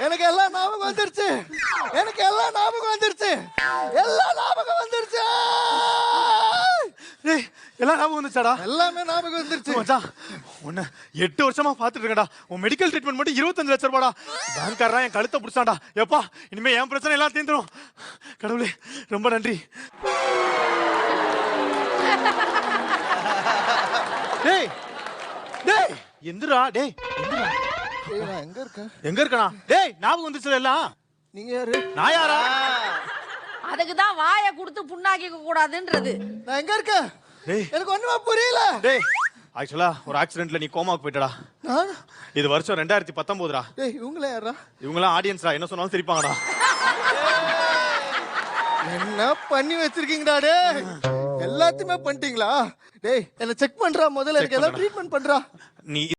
எனக்கு எல்லாம் ஞாபகம் வந்துருச்சு. எனக்கு எல்லாம் ஞாபகம் வந்துருச்சு. எல்லாம் ஞாபகம் வந்துருச்சு. டேய் எல்லாம் ஞாபகம் வந்துச்சாடா? எல்லாமே ஞாபகம் வந்துருச்சு. மச்சான் உன்னை 8 வருஷமா பாத்துட்டு இருக்கேன்டா. உன் மெடிக்கல் ட்ரீட்மெண்ட் மட்டும் 25 லட்சம் ரூபாடா. பேங்க்காரன் என் கழுத்தை பிடிச்சான்டா. எப்பா இனிமே என் பிரச்சனை எல்லாம் தீந்துரும். கடவுளே ரொம்ப நன்றி. டேய் டேய் எந்திரா. டேய் எந்திரா. ஏய், நான் எங்க இருக்கேன்? எங்க இருக்கனா? டேய் ஞாபகம் வந்துச்சுல எல்லாம். நீங்க யாரு? நான் யாரா? அதுக்கு தான் வாயை கொடுத்து புண்ணாக்கிக்க கூடாதுன்றது. நான் எங்க இருக்கேன்? டேய் எனக்கு ஒண்ணுமே புரியல. டேய் ஆக்சுவலா ஒரு ஆக்சிடென்ட்ல நீ கோமாக்கு போயிட்டடா. நான் இது வருஷம் 2019டா. டேய் இவங்களே யாரா? இவங்கலாம் ஆடியன்ஸ்டா. என்ன சொன்னாலும் சிரிப்பாங்கடா. என்ன பண்ணி வச்சிருக்கீங்கடா டேய்? எல்லாத்தையுமே பண்ணிட்டீங்களா? டேய் என்ன செக் பண்றா முதல்ல. எனக்கு ஏதாவது ட்ரீட்மெண்ட் பண்றா. நீ